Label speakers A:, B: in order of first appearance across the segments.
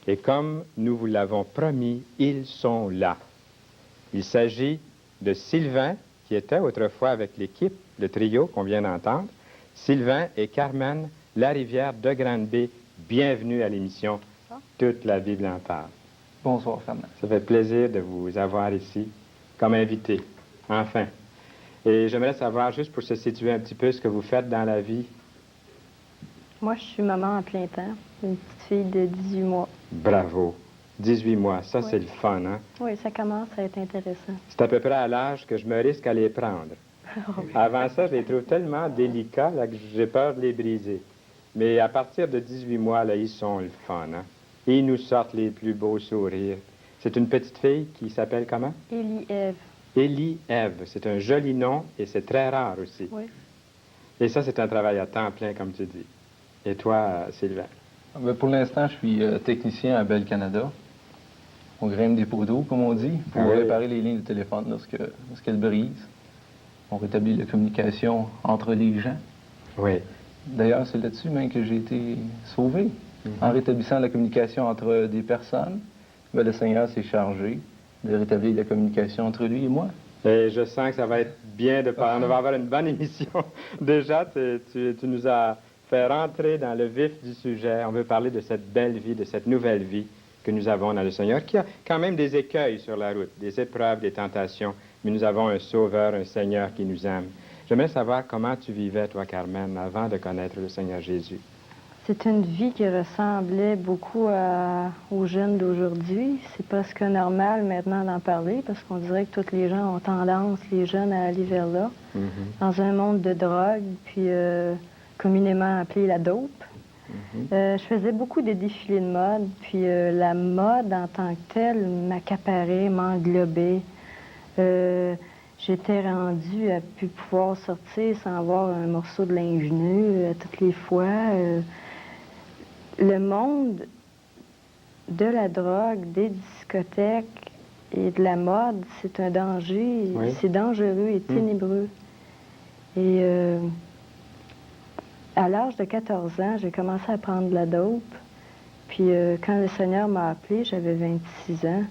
A: Et comme nous vous l'avons promis, ils sont là. Il s'agit de Sylvain, qui était autrefois avec l'équipe, le trio qu'on vient d'entendre. Sylvain et Carmen Larivière de Grande-Bay, bienvenue à l'émission Toute la Bible en parle.
B: Bonsoir, Fernand.
A: Ça fait plaisir de vous avoir ici comme invité, enfin. Et j'aimerais savoir, juste pour se situer un petit peu, ce que vous faites dans la vie.
C: Moi, je suis maman à plein temps, une petite fille de 18 mois.
A: Bravo. 18 mois, ça,
C: Oui.
A: c'est le fun, hein?
C: Oui, ça commence à être intéressant.
A: C'est à peu près à l'âge que je me risque à les prendre. Avant ça, je les trouve tellement délicats là, que j'ai peur de les briser. Mais à partir de 18 mois, là, ils sont le fun, hein? Ils nous sortent les plus beaux sourires. C'est une petite fille qui s'appelle comment?
C: Élie-Ève.
A: Élie-Ève. C'est un joli nom et c'est très rare aussi.
C: Oui.
A: Et ça, c'est un travail à temps plein, comme tu dis. Et toi, Sylvain?
B: Ben, pour l'instant, je suis technicien à Bell Canada. On grimpe des pots d'eau, comme on dit, pour
A: Oui.
B: réparer les lignes de téléphone lorsqu'elles brisent. On rétablit la communication entre les gens.
A: Oui.
B: D'ailleurs, c'est là-dessus même que j'ai été sauvé. En rétablissant la communication entre des personnes, ben, le Seigneur s'est chargé de rétablir la communication entre lui et moi.
A: Et je sens que ça va être bien de parler. On va avoir une bonne émission. Déjà, tu nous as fait rentrer dans le vif du sujet. On veut parler de cette belle vie, de cette nouvelle vie que nous avons dans le Seigneur, qui a quand même des écueils sur la route, des épreuves, des tentations. Mais nous avons un Sauveur, un Seigneur qui nous aime. J'aimerais savoir comment tu vivais, toi, Carmen, avant de connaître le Seigneur Jésus.
C: C'est une vie qui ressemblait beaucoup aux jeunes d'aujourd'hui. C'est presque normal maintenant d'en parler parce qu'on dirait que tous les gens ont tendance, les jeunes, à aller vers là, dans un monde de drogue, puis communément appelé la dope. Je faisais beaucoup de défilés de mode, puis la mode en tant que telle m'accaparait, m'englobait. J'étais rendue à plus pouvoir sortir sans avoir un morceau de linge nu toutes les fois. Le monde de la drogue, des discothèques et de la mode, c'est un danger.
A: Oui.
C: C'est dangereux et ténébreux. Et à l'âge de 14 ans, j'ai commencé à prendre de la dope. Puis quand le Seigneur m'a appelée, j'avais 26 ans.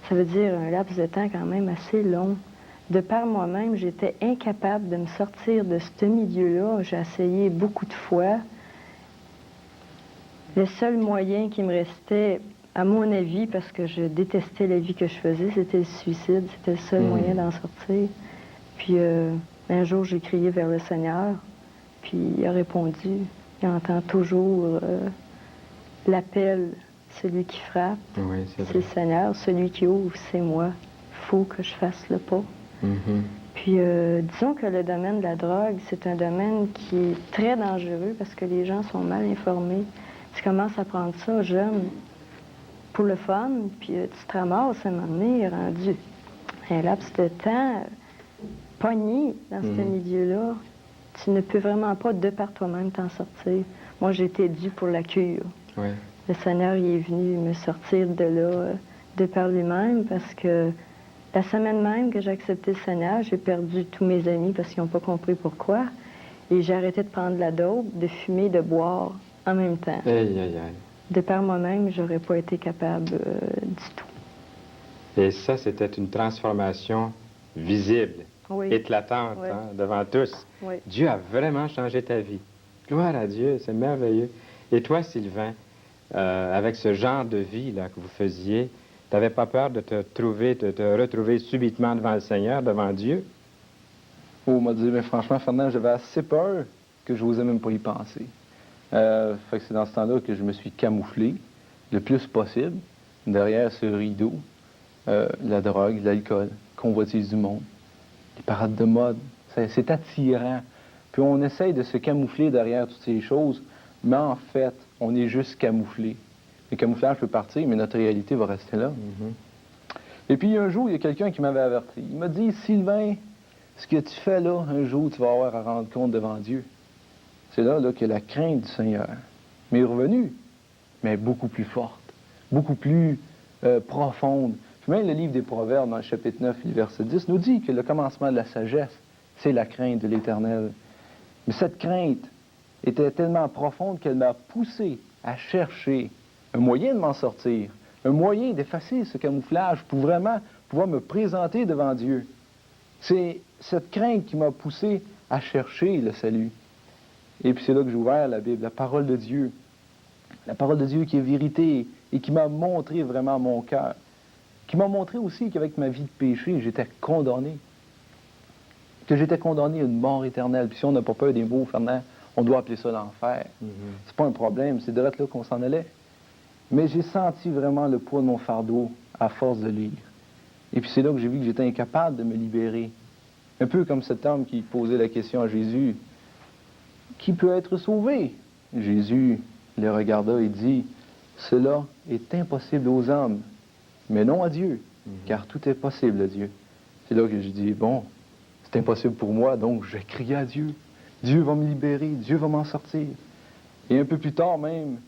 C: Ça veut dire un laps de temps quand même assez long. De par moi-même, j'étais incapable de me sortir de ce milieu-là. J'ai essayé beaucoup de fois. Le seul moyen qui me restait, à mon avis, parce que je détestais la vie que je faisais, c'était le suicide. C'était le seul moyen d'en sortir. Puis un jour, j'ai crié vers le Seigneur, puis il a répondu. Il entend toujours l'appel, celui qui frappe,
A: Oui,
C: c'est le Seigneur. Celui qui ouvre, c'est moi. Il faut que je fasse le pas. Puis disons que le domaine de la drogue, c'est un domaine qui est très dangereux parce que les gens sont mal informés. Tu commences à prendre ça jeune pour le fun, puis tu te ramasses à un moment donné, rendu un laps de temps pogné dans ce milieu-là. Tu ne peux vraiment pas, de par toi-même, t'en sortir. Moi, j'étais due pour la cure.
A: Oui.
C: Le Seigneur il est venu me sortir de là, de par lui-même, parce que la semaine même que j'ai accepté le Seigneur, j'ai perdu tous mes amis parce qu'ils n'ont pas compris pourquoi. Et j'ai arrêté de prendre de la dope, de fumer, de boire en même temps.
A: Aïe, aïe, aïe.
C: De par moi-même, j'aurais pas été capable du tout.
A: Et ça, c'était une transformation visible,
C: Oui.
A: éclatante,
C: Oui.
A: hein, devant tous.
C: Oui.
A: Dieu a vraiment changé ta vie. Gloire à Dieu, c'est merveilleux. Et toi, Sylvain, avec ce genre de vie là, que vous faisiez, tu n'avais pas peur de te retrouver subitement devant le Seigneur, devant Dieu?
B: Oh, m'a dit, mais franchement, Fernand, j'avais assez peur que je n'osais même pas y penser. Fait que c'est dans ce temps-là que je me suis camouflé le plus possible derrière ce rideau. La drogue, l'alcool, convoitise du monde, les parades de mode. C'est attirant. Puis on essaye de se camoufler derrière toutes ces choses, mais en fait, on est juste camouflé. Le camouflage peut partir, mais notre réalité va rester là. Et puis un jour, il y a quelqu'un qui m'avait averti. Il m'a dit, Sylvain, ce que tu fais là, un jour, tu vas avoir à rendre compte devant Dieu. C'est là que la crainte du Seigneur m'est revenue, mais beaucoup plus forte, beaucoup plus profonde. Puis même le livre des Proverbes, dans le chapitre 9, le verset 10, nous dit que le commencement de la sagesse, c'est la crainte de l'Éternel. Mais cette crainte était tellement profonde qu'elle m'a poussé à chercher un moyen de m'en sortir, un moyen d'effacer ce camouflage pour vraiment pouvoir me présenter devant Dieu. C'est cette crainte qui m'a poussé à chercher le salut. Et puis c'est là que j'ai ouvert la Bible, la parole de Dieu. La parole de Dieu qui est vérité et qui m'a montré vraiment mon cœur. Qui m'a montré aussi qu'avec ma vie de péché, j'étais condamné. Que j'étais condamné à une mort éternelle. Puis si on n'a pas peur des mots, Fernand, on doit appeler ça l'enfer. C'est pas un problème, c'est de là qu'on s'en allait. Mais j'ai senti vraiment le poids de mon fardeau à force de lire. Et puis c'est là que j'ai vu que j'étais incapable de me libérer. Un peu comme cet homme qui posait la question à Jésus, qui peut être sauvé? Jésus le regarda et dit, cela est impossible aux hommes, mais non à Dieu, car tout est possible à Dieu. C'est là que j'ai dit, bon, c'est impossible pour moi, donc je crie à Dieu. Dieu va me libérer, Dieu va m'en sortir. Et un peu plus tard même,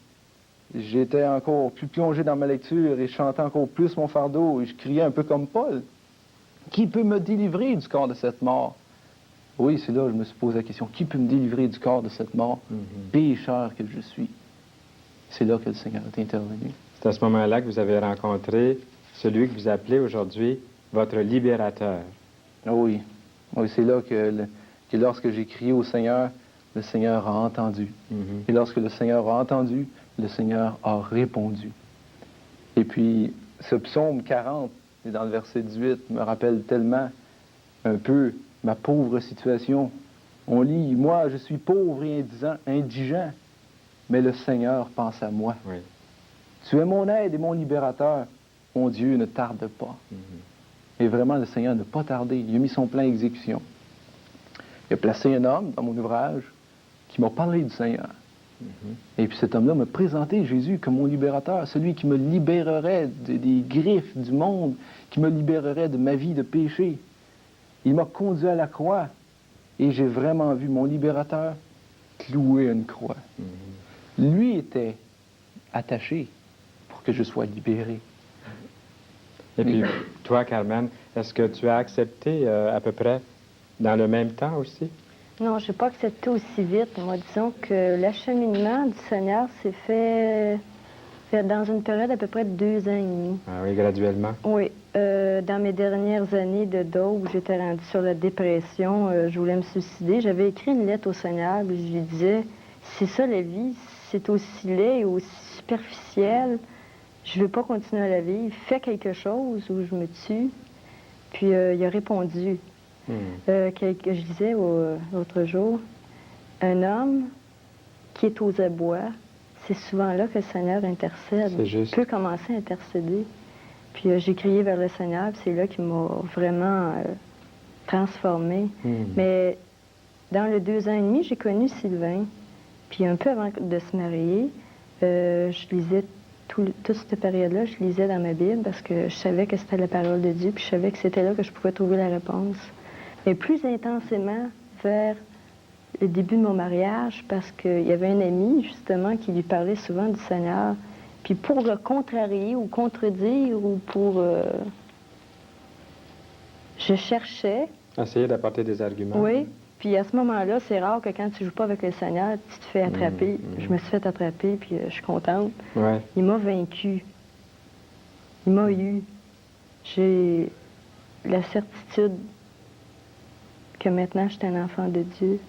B: j'étais encore plus plongé dans ma lecture et je chantais encore plus mon fardeau et je criais un peu comme Paul. Qui peut me délivrer du corps de cette mort? Oui, c'est là que je me suis posé la question. Qui peut me délivrer du corps de cette mort? Pécheur que je suis. C'est là que le Seigneur est intervenu.
A: C'est à ce moment-là que vous avez rencontré celui que vous appelez aujourd'hui votre libérateur.
B: Oui, oui, c'est là que lorsque j'ai crié au Seigneur, le Seigneur a entendu. Et lorsque le Seigneur a entendu, le Seigneur a répondu. Et puis, ce psaume 40, dans le verset 18, me rappelle tellement un peu ma pauvre situation. On lit, moi, je suis pauvre et indigent, mais le Seigneur pense à moi.
A: Oui.
B: Tu es mon aide et mon libérateur. Mon Dieu ne tarde pas. Et vraiment, le Seigneur n'a pas tardé. Il a mis son plan à exécution. Il a placé un homme dans mon ouvrage qui m'a parlé du Seigneur. Et puis cet homme-là m'a présenté Jésus comme mon libérateur, celui qui me libérerait des griffes du monde, qui me libérerait de ma vie de péché. Il m'a conduit à la croix et j'ai vraiment vu mon libérateur cloué à une croix. Lui était attaché pour que je sois libéré.
A: Et puis, toi, Carmen, est-ce que tu as accepté à peu près dans le même temps aussi?
C: Non, je n'ai pas accepté aussi vite. Moi, disons que l'acheminement du Seigneur s'est fait dans une période à peu près de 2 ans et demi.
A: Ah oui, graduellement?
C: Oui. Dans mes dernières années de dos, où j'étais rendue sur la dépression, je voulais me suicider, j'avais écrit une lettre au Seigneur, puis je lui disais, c'est ça la vie, c'est aussi laid et aussi superficiel, je ne veux pas continuer à la vivre, fais quelque chose ou je me tue. Puis il a répondu. Je disais l'autre jour, un homme qui est aux abois, c'est souvent là que le Seigneur intercède.
A: C'est juste.
C: Peut commencer à intercéder. Puis j'ai crié vers le Seigneur, puis c'est là qu'il m'a vraiment transformée. Mais dans les 2 ans et demi, j'ai connu Sylvain. Puis un peu avant de se marier, je lisais toute cette période-là, je lisais dans ma Bible parce que je savais que c'était la parole de Dieu, puis je savais que c'était là que je pouvais trouver la réponse. Mais plus intensément vers le début de mon mariage, parce qu'il y avait un ami, justement, qui lui parlait souvent du Seigneur. Puis pour le contrarier ou contredire ou pour... je cherchais...
A: Essayer d'apporter des arguments.
C: Oui. Puis à ce moment-là, c'est rare que quand tu joues pas avec le Seigneur, tu te fais attraper. Je me suis fait attraper, puis je suis contente.
A: Ouais.
C: Il m'a vaincu. Il m'a eu. J'ai la certitude que maintenant, je suis un enfant de Dieu.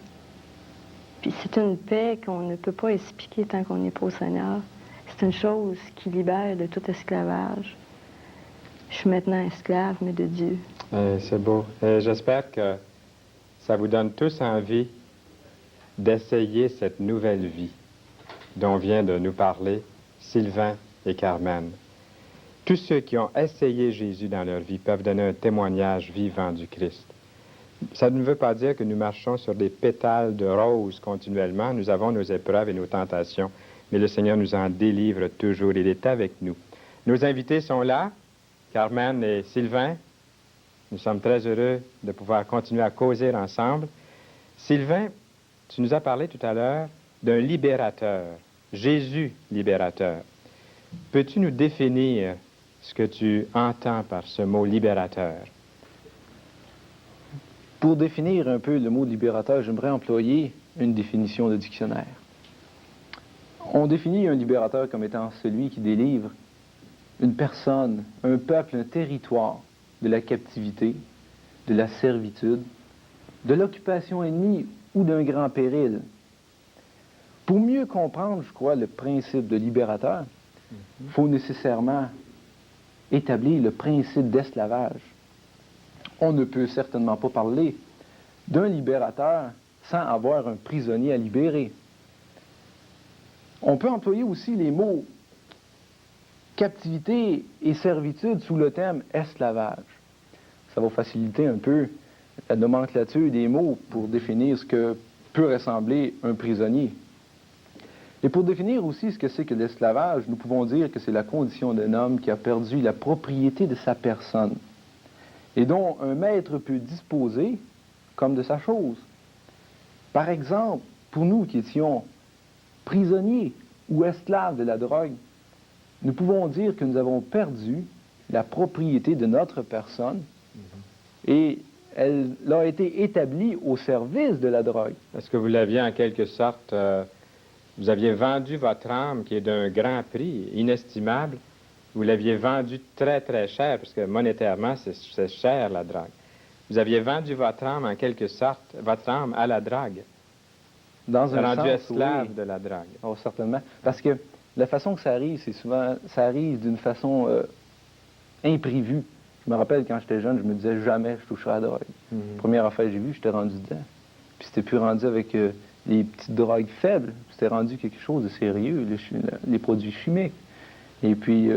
C: Puis c'est une paix qu'on ne peut pas expliquer tant qu'on n'est pas au Seigneur. C'est une chose qui libère de tout esclavage. Je suis maintenant esclave, mais de Dieu.
A: C'est beau. J'espère que ça vous donne tous envie d'essayer cette nouvelle vie dont vient de nous parler Sylvain et Carmen. Tous ceux qui ont essayé Jésus dans leur vie peuvent donner un témoignage vivant du Christ. Ça ne veut pas dire que nous marchons sur des pétales de rose continuellement. Nous avons nos épreuves et nos tentations, mais le Seigneur nous en délivre toujours. Il est avec nous. Nos invités sont là, Carmen et Sylvain. Nous sommes très heureux de pouvoir continuer à causer ensemble. Sylvain, tu nous as parlé tout à l'heure d'un libérateur, Jésus libérateur. Peux-tu nous définir ce que tu entends par ce mot libérateur?
B: Pour définir un peu le mot libérateur, j'aimerais employer une définition de dictionnaire. On définit un libérateur comme étant celui qui délivre une personne, un peuple, un territoire de la captivité, de la servitude, de l'occupation ennemie ou d'un grand péril. Pour mieux comprendre, je crois, le principe de libérateur, il faut nécessairement établir le principe d'esclavage. On ne peut certainement pas parler d'un libérateur sans avoir un prisonnier à libérer. On peut employer aussi les mots captivité et servitude sous le thème esclavage. Ça va faciliter un peu la nomenclature des mots pour définir ce que peut ressembler un prisonnier. Et pour définir aussi ce que c'est que l'esclavage, nous pouvons dire que c'est la condition d'un homme qui a perdu la propriété de sa personne et dont un maître peut disposer comme de sa chose. Par exemple, pour nous qui étions prisonniers ou esclaves de la drogue, nous pouvons dire que nous avons perdu la propriété de notre personne et elle a été établie au service de la drogue.
A: Est-ce que vous l'aviez en quelque sorte, vous aviez vendu votre âme qui est d'un grand prix, inestimable, vous l'aviez vendu très très cher, parce que monétairement c'est cher la drogue. Vous aviez vendu votre âme en quelque sorte, votre âme à la drogue.
B: Dans un
A: rendu
B: sens,
A: esclave
B: oui.
A: de la drogue.
B: Oh, certainement. Parce que la façon que ça arrive, c'est souvent, ça arrive d'une façon imprévue. Je me rappelle quand j'étais jeune, je me disais jamais je toucherai à la drogue. Première affaire que j'ai vue, j'étais rendu dedans. Puis c'était plus rendu avec les petites drogues faibles. C'était rendu quelque chose de sérieux, les produits chimiques. Et puis,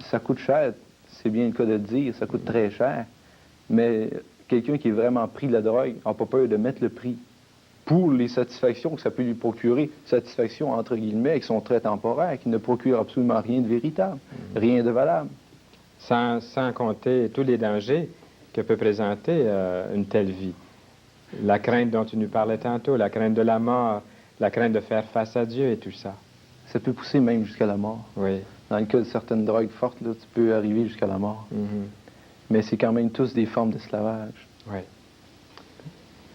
B: ça coûte cher, c'est bien le cas de le dire, ça coûte très cher. Mais quelqu'un qui est vraiment pris de la drogue n'a pas peur de mettre le prix pour les satisfactions que ça peut lui procurer, satisfactions entre guillemets qui sont très temporaires, qui ne procurent absolument rien de véritable, rien de valable.
A: Sans compter tous les dangers que peut présenter une telle vie. La crainte dont tu nous parlais tantôt, la crainte de la mort, la crainte de faire face à Dieu et tout ça.
B: Ça peut pousser même jusqu'à la mort.
A: Oui.
B: Dans le cas de certaines drogues fortes, là, tu peux arriver jusqu'à la mort. Mais c'est quand même tous des formes d'esclavage.
A: Oui.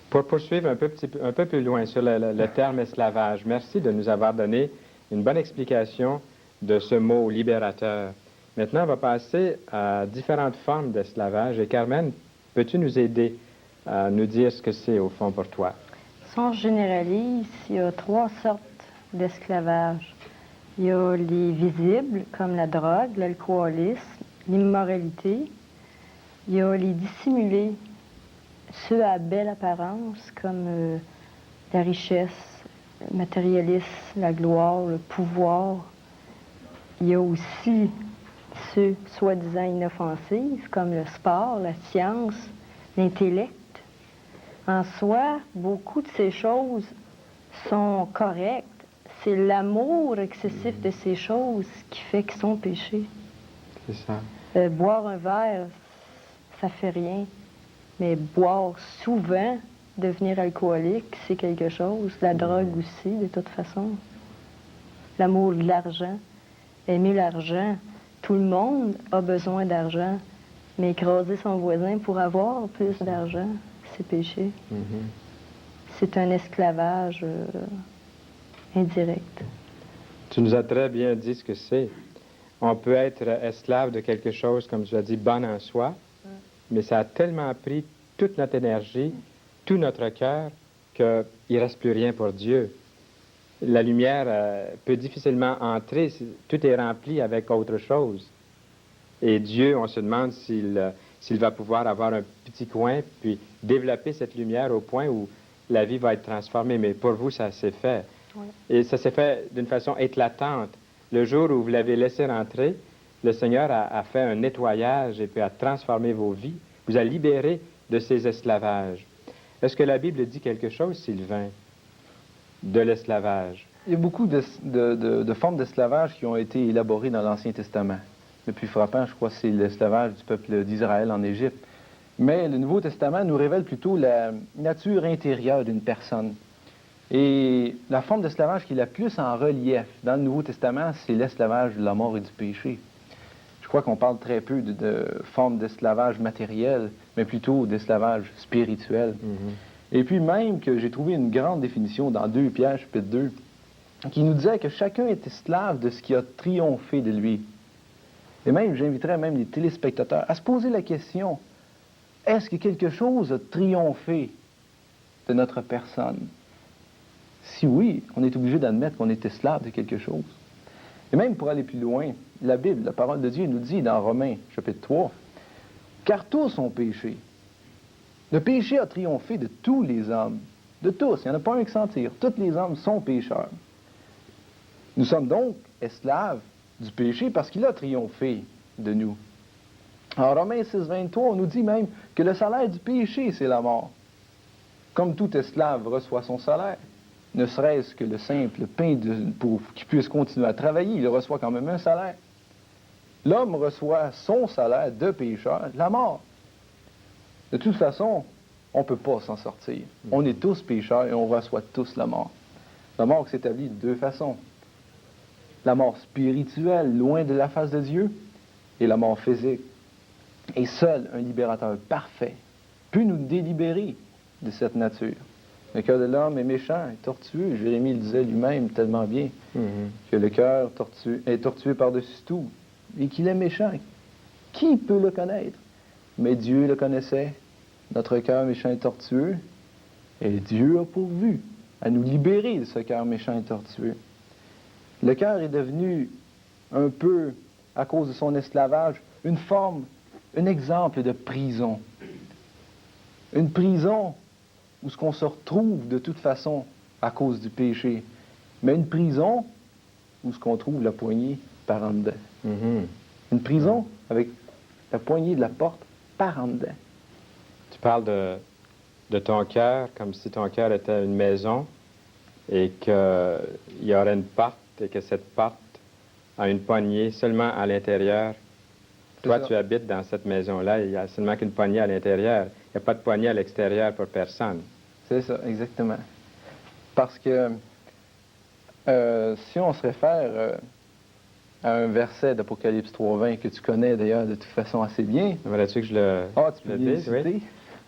A: Pour poursuivre un peu plus loin sur le terme esclavage, merci de nous avoir donné une bonne explication de ce mot libérateur. Maintenant, on va passer à différentes formes d'esclavage. Et Carmen, peux-tu nous aider à nous dire ce que c'est au fond pour toi?
C: Si on généralise, il y a 3 sortes d'esclavage. Il y a les visibles, comme la drogue, l'alcoolisme, l'immoralité. Il y a les dissimulés, ceux à belle apparence, comme la richesse, le matérialisme, la gloire, le pouvoir. Il y a aussi ceux soi-disant inoffensifs, comme le sport, la science, l'intellect. En soi, beaucoup de ces choses sont correctes. C'est l'amour excessif de ces choses qui fait qu'ils sont péchés.
A: C'est ça.
C: Boire un verre, ça fait rien. Mais boire souvent, devenir alcoolique, c'est quelque chose. La drogue aussi, de toute façon. L'amour de l'argent. Aimer l'argent. Tout le monde a besoin d'argent. Mais écraser son voisin pour avoir plus d'argent, c'est péché. C'est un esclavage indirect.
A: Tu nous as très bien dit ce que c'est. On peut être esclave de quelque chose, comme tu as dit, bon en soi, mais ça a tellement pris toute notre énergie, tout notre cœur, qu'il ne reste plus rien pour Dieu. La lumière peut difficilement entrer, tout est rempli avec autre chose. Et Dieu, on se demande s'il va pouvoir avoir un petit coin, puis développer cette lumière au point où la vie va être transformée. Mais pour vous, ça s'est fait. Oui. Et ça s'est fait d'une façon éclatante. Le jour où vous l'avez laissé rentrer, le Seigneur a fait un nettoyage et puis a transformé vos vies, vous a libéré de ces esclavages. Est-ce que la Bible dit quelque chose, Sylvain, de l'esclavage?
B: Il y a beaucoup de formes d'esclavage qui ont été élaborées dans l'Ancien Testament. Le plus frappant, je crois, c'est l'esclavage du peuple d'Israël en Égypte. Mais le Nouveau Testament nous révèle plutôt la nature intérieure d'une personne. Et la forme d'esclavage qui est la plus en relief dans le Nouveau Testament, c'est l'esclavage de la mort et du péché. Je crois qu'on parle très peu de forme d'esclavage matériel, mais plutôt d'esclavage spirituel. Et puis même que j'ai trouvé une grande définition dans 2 Pierre, chapitre 2, qui nous disait que chacun est esclave de ce qui a triomphé de lui. Et même, j'inviterais même les téléspectateurs à se poser la question, est-ce que quelque chose a triomphé de notre personne? Si oui, on est obligé d'admettre qu'on est esclave de quelque chose. Et même pour aller plus loin, la Bible, la parole de Dieu, nous dit dans Romains, chapitre 3, « Car tous ont péché. » Le péché a triomphé de tous les hommes. De tous, il n'y en a pas un qui s'en tire. Tous les hommes sont pécheurs. Nous sommes donc esclaves du péché parce qu'il a triomphé de nous. En Romains 6, 23, on nous dit même que le salaire du péché, c'est la mort. Comme tout esclave reçoit son salaire, ne serait-ce que le simple pain pour qu'il puisse continuer à travailler, il reçoit quand même un salaire. L'homme reçoit son salaire de pécheur, la mort. De toute façon, on ne peut pas s'en sortir. On est tous pécheurs et on reçoit tous la mort. La mort s'établit de deux façons. La mort spirituelle, loin de la face de Dieu, et la mort physique. Et seul un libérateur parfait peut nous délibérer de cette nature. Le cœur de l'homme est méchant, est tortueux. Jérémie le disait lui-même tellement bien, que le cœur est tortueux par-dessus tout, et qu'il est méchant. Qui peut le connaître? Mais Dieu le connaissait. Notre cœur méchant et tortueux, et Dieu a pourvu à nous libérer de ce cœur méchant et tortueux. Le cœur est devenu un peu, à cause de son esclavage, une forme, un exemple de prison. Une prison où ce qu'on se retrouve de toute façon à cause du péché, mais une prison où ce qu'on trouve la poignée par en dedans. Une prison avec la poignée de la porte par en dedans.
A: Tu parles de ton cœur comme si ton cœur était une maison et qu'il y aurait une porte et que cette porte a une poignée seulement à l'intérieur. Toi, tu habites dans cette maison-là, il n'y a seulement qu'une poignée à l'intérieur. Il n'y a pas de poignée à l'extérieur pour personne.
B: C'est ça, exactement. Parce que si on se réfère à un verset d'Apocalypse 3.20 que tu connais d'ailleurs de toute façon assez bien.
A: Voilà-tu que je le,
B: tu peux le
A: dise? Oui.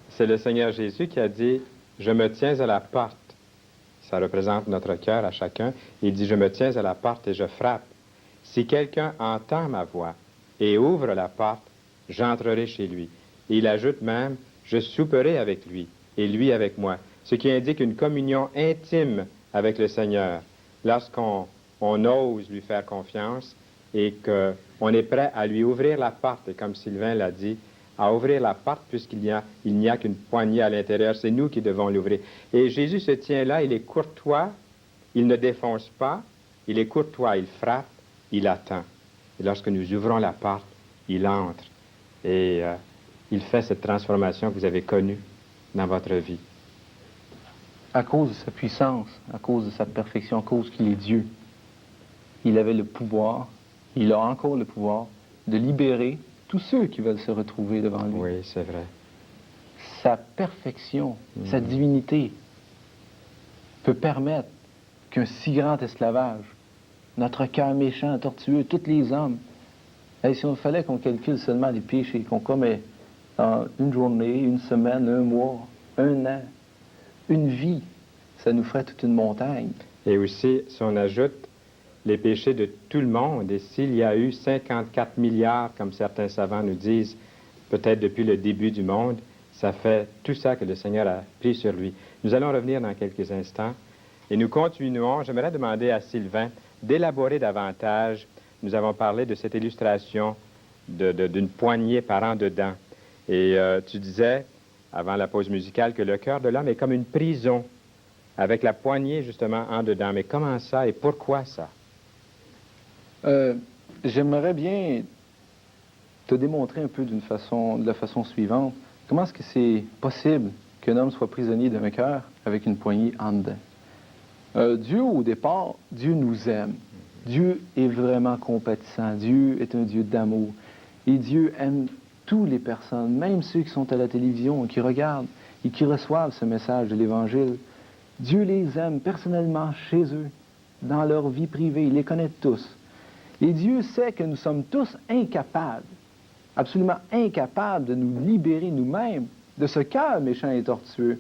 A: C'est le Seigneur Jésus qui a dit « Je me tiens à la porte ». Ça représente notre cœur à chacun. Il dit « Je me tiens à la porte et je frappe. Si quelqu'un entend ma voix et ouvre la porte, j'entrerai chez lui. » Et il ajoute même « Je souperai avec lui et lui avec moi ». Ce qui indique une communion intime avec le Seigneur. Lorsqu'on ose lui faire confiance et qu'on est prêt à lui ouvrir la porte, et comme Sylvain l'a dit, à ouvrir la porte puisqu'il n'y a qu'une poignée à l'intérieur. C'est nous qui devons l'ouvrir. Et Jésus se tient là, il est courtois, il ne défonce pas, il est courtois, il frappe, il attend. Et lorsque nous ouvrons la porte, il entre. Et il fait cette transformation que vous avez connue dans votre vie.
B: À cause de sa puissance, à cause de sa perfection, à cause qu'il est Dieu, il avait le pouvoir, il a encore le pouvoir de libérer tous ceux qui veulent se retrouver devant lui.
A: Oui, c'est vrai.
B: Sa perfection, sa divinité peut permettre qu'un si grand esclavage, notre cœur méchant, tortueux, tous les hommes, si on fallait qu'on calcule seulement les péchés qu'on commet dans une journée, une semaine, un mois, un an, une vie, ça nous ferait toute une montagne.
A: Et aussi, si on ajoute les péchés de tout le monde, et s'il y a eu 54 milliards, comme certains savants nous disent, peut-être depuis le début du monde, ça fait tout ça que le Seigneur a pris sur lui. Nous allons revenir dans quelques instants et nous continuons. J'aimerais demander à Sylvain d'élaborer davantage. Nous avons parlé de cette illustration d'une poignée par en dedans. Et tu disais, avant la pause musicale, que le cœur de l'homme est comme une prison, avec la poignée justement en dedans. Mais comment ça et pourquoi ça?
B: J'aimerais bien te démontrer un peu de la façon suivante. Comment est-ce que c'est possible qu'un homme soit prisonnier d'un cœur avec une poignée en dedans? Dieu, au départ, Dieu nous aime. Dieu est vraiment compatissant. Dieu est un Dieu d'amour. Et Dieu aime toutes les personnes, même ceux qui sont à la télévision, qui regardent et qui reçoivent ce message de l'Évangile. Dieu les aime personnellement chez eux, dans leur vie privée. Il les connaît tous. Et Dieu sait que nous sommes tous incapables, absolument incapables de nous libérer nous-mêmes de ce cœur méchant et tortueux.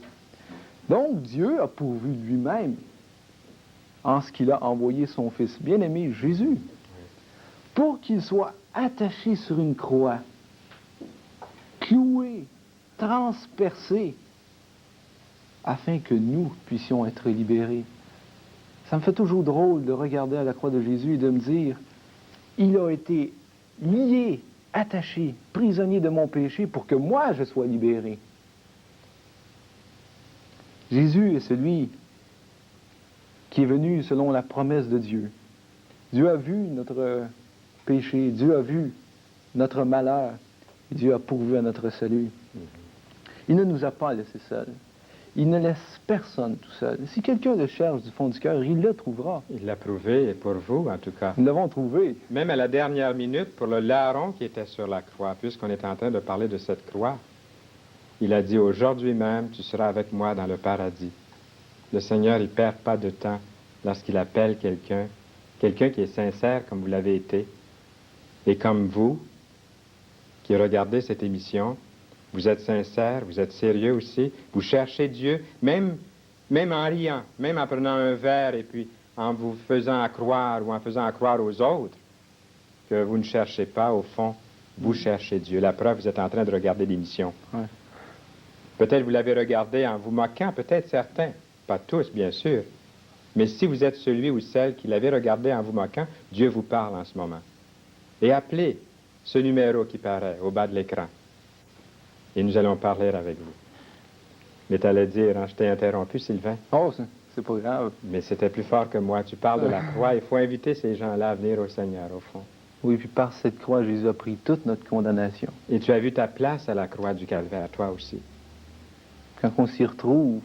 B: Donc Dieu a pourvu lui-même en ce qu'il a envoyé son Fils bien-aimé, Jésus, pour qu'il soit attaché sur une croix, cloué, transpercé, afin que nous puissions être libérés. Ça me fait toujours drôle de regarder à la croix de Jésus et de me dire, il a été lié, attaché, prisonnier de mon péché pour que moi je sois libéré. Jésus est celui qui est venu selon la promesse de Dieu. Dieu a vu notre péché, Dieu a vu notre malheur, et Dieu a pourvu à notre salut. Il ne nous a pas laissés seuls. Il ne laisse personne tout seul. Si quelqu'un le cherche du fond du cœur, il le trouvera.
A: Il l'a prouvé, pour vous en tout cas.
B: Nous l'avons trouvé.
A: Même à la dernière minute, pour le larron qui était sur la croix, puisqu'on est en train de parler de cette croix, il a dit, aujourd'hui même, tu seras avec moi dans le paradis. Le Seigneur, il ne perd pas de temps lorsqu'il appelle quelqu'un qui est sincère comme vous l'avez été, et comme vous, qui regardez cette émission, vous êtes sincère, vous êtes sérieux aussi, vous cherchez Dieu, même en riant, même en prenant un verre et puis en vous faisant croire ou en faisant croire aux autres que vous ne cherchez pas, au fond, vous cherchez Dieu. La preuve, vous êtes en train de regarder l'émission.
B: Ouais.
A: Peut-être vous l'avez regardé en vous moquant, peut-être certains, pas tous bien sûr, mais si vous êtes celui ou celle qui l'avait regardé en vous moquant, Dieu vous parle en ce moment. Et appelez ce numéro qui paraît au bas de l'écran. Et nous allons parler avec vous. Mais tu allais dire, hein, je t'ai interrompu, Sylvain.
B: Oh, c'est pas grave.
A: Mais c'était plus fort que moi. Tu parles de la croix. Il faut inviter ces gens-là à venir au Seigneur, au fond.
B: Oui, puis par cette croix, Jésus a pris toute notre condamnation.
A: Et tu as vu ta place à la croix du Calvaire, toi aussi.
B: Quand on s'y retrouve,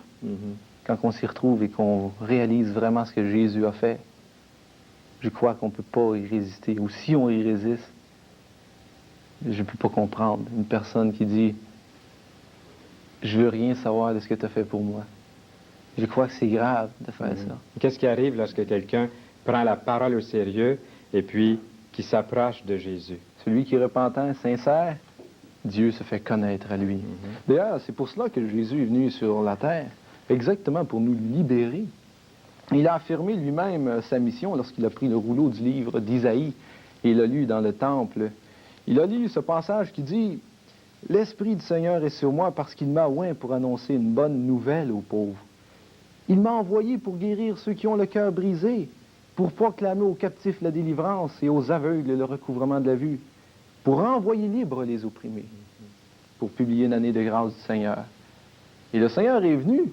B: quand on s'y retrouve et qu'on réalise vraiment ce que Jésus a fait, je crois qu'on ne peut pas y résister. Ou si on y résiste, je ne peux pas comprendre une personne qui dit « Je veux rien savoir de ce que tu as fait pour moi ». Je crois que c'est grave de faire ça.
A: Qu'est-ce qui arrive lorsque quelqu'un prend la parole au sérieux et puis qui s'approche de Jésus?
B: Celui qui est repentant, sincère, Dieu se fait connaître à lui. D'ailleurs, c'est pour cela que Jésus est venu sur la terre, exactement pour nous libérer. Il a affirmé lui-même sa mission lorsqu'il a pris le rouleau du livre d'Isaïe et l'a lu dans le temple. Il a lu ce passage qui dit « L'Esprit du Seigneur est sur moi parce qu'il m'a oint pour annoncer une bonne nouvelle aux pauvres. Il m'a envoyé pour guérir ceux qui ont le cœur brisé, pour proclamer aux captifs la délivrance et aux aveugles le recouvrement de la vue, pour renvoyer libres les opprimés, pour publier une année de grâce du Seigneur. » Et le Seigneur est venu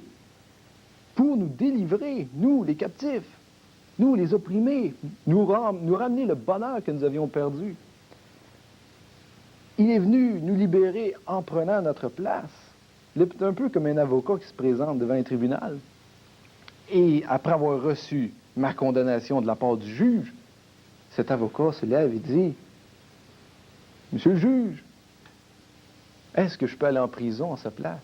B: pour nous délivrer, nous les captifs, nous les opprimés, nous ramener le bonheur que nous avions perdu. Il est venu nous libérer en prenant notre place. C'est un peu comme un avocat qui se présente devant un tribunal. Et après avoir reçu ma condamnation de la part du juge, cet avocat se lève et dit « Monsieur le juge, est-ce que je peux aller en prison à sa place?